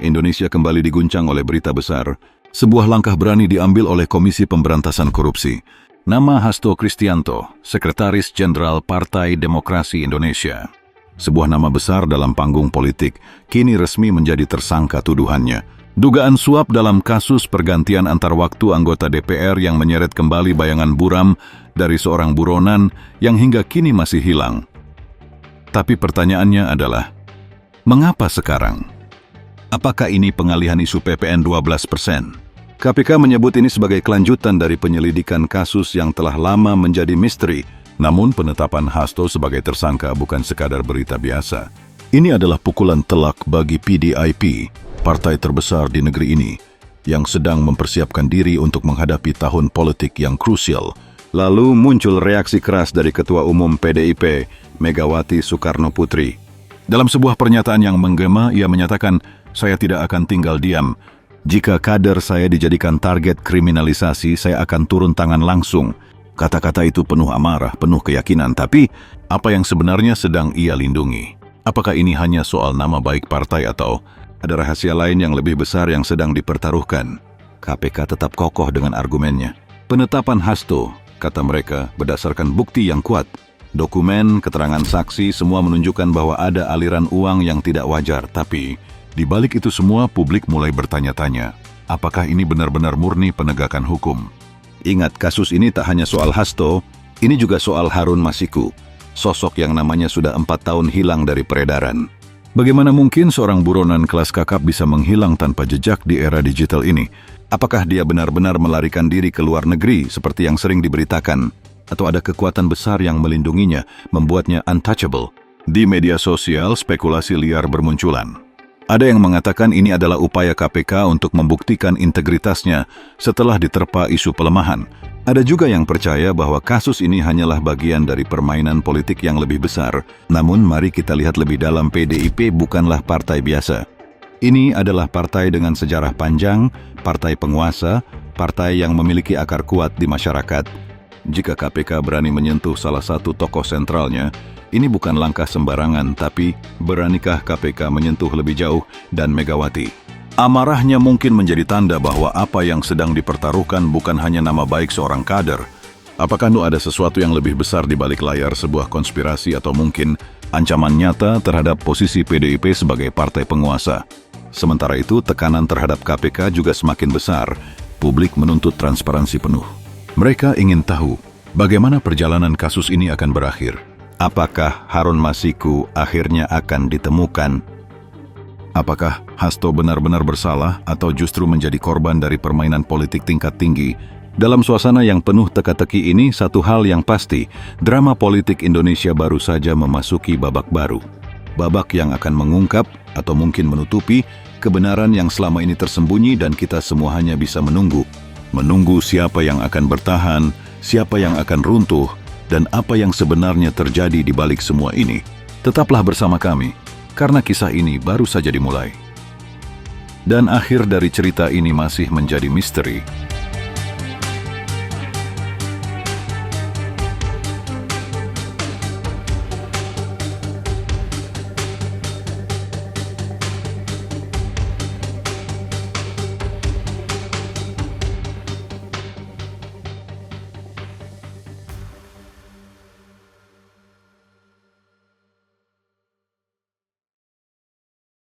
Indonesia kembali diguncang oleh berita besar. Sebuah langkah berani diambil oleh Komisi Pemberantasan Korupsi. Nama Hasto Kristianto, Sekretaris Jenderal Partai Demokrasi Indonesia. Sebuah nama besar dalam panggung politik, kini resmi menjadi tersangka tuduhannya. Dugaan suap dalam kasus pergantian antar waktu anggota DPR yang menyeret kembali bayangan buram dari seorang buronan yang hingga kini masih hilang. Tapi pertanyaannya adalah, mengapa sekarang? Apakah ini pengalihan isu PPN 12%? KPK menyebut ini sebagai kelanjutan dari penyelidikan kasus yang telah lama menjadi misteri. Namun penetapan Hasto sebagai tersangka bukan sekadar berita biasa. Ini adalah pukulan telak bagi PDIP, partai terbesar di negeri ini, yang sedang mempersiapkan diri untuk menghadapi tahun politik yang krusial. Lalu muncul reaksi keras dari Ketua Umum PDIP, Megawati Soekarnoputri. Dalam sebuah pernyataan yang menggema, ia menyatakan, "Saya tidak akan tinggal diam. Jika kader saya dijadikan target kriminalisasi, saya akan turun tangan langsung." Kata-kata itu penuh amarah, penuh keyakinan, tapi apa yang sebenarnya sedang ia lindungi? Apakah ini hanya soal nama baik partai atau ada rahasia lain yang lebih besar yang sedang dipertaruhkan? KPK tetap kokoh dengan argumennya. Penetapan Hasto, kata mereka, berdasarkan bukti yang kuat. Dokumen, keterangan saksi, semua menunjukkan bahwa ada aliran uang yang tidak wajar. Tapi, di balik itu semua, publik mulai bertanya-tanya, apakah ini benar-benar murni penegakan hukum? Ingat, kasus ini tak hanya soal Hasto, ini juga soal Harun Masiku, sosok yang namanya sudah 4 tahun hilang dari peredaran. Bagaimana mungkin seorang buronan kelas kakap bisa menghilang tanpa jejak di era digital ini? Apakah dia benar-benar melarikan diri ke luar negeri seperti yang sering diberitakan? Atau ada kekuatan besar yang melindunginya, membuatnya untouchable? Di media sosial, spekulasi liar bermunculan. Ada yang mengatakan ini adalah upaya KPK untuk membuktikan integritasnya setelah diterpa isu pelemahan. Ada juga yang percaya bahwa kasus ini hanyalah bagian dari permainan politik yang lebih besar. Namun mari kita lihat lebih dalam, PDIP bukanlah partai biasa. Ini adalah partai dengan sejarah panjang, partai penguasa, partai yang memiliki akar kuat di masyarakat. Jika KPK berani menyentuh salah satu tokoh sentralnya, ini bukan langkah sembarangan, tapi beranikah KPK menyentuh lebih jauh dan Megawati? Amarahnya mungkin menjadi tanda bahwa apa yang sedang dipertaruhkan bukan hanya nama baik seorang kader. Apakah ada sesuatu yang lebih besar di balik layar, sebuah konspirasi atau mungkin ancaman nyata terhadap posisi PDIP sebagai partai penguasa? Sementara itu, tekanan terhadap KPK juga semakin besar. Publik menuntut transparansi penuh. Mereka ingin tahu bagaimana perjalanan kasus ini akan berakhir. Apakah Harun Masiku akhirnya akan ditemukan? Apakah Hasto benar-benar bersalah atau justru menjadi korban dari permainan politik tingkat tinggi? Dalam suasana yang penuh teka-teki ini, satu hal yang pasti, drama politik Indonesia baru saja memasuki babak baru. Babak yang akan mengungkap atau mungkin menutupi kebenaran yang selama ini tersembunyi, dan kita semua hanya bisa menunggu. Menunggu siapa yang akan bertahan, siapa yang akan runtuh, dan apa yang sebenarnya terjadi di balik semua ini. Tetaplah bersama kami, karena kisah ini baru saja dimulai. Dan akhir dari cerita ini masih menjadi misteri.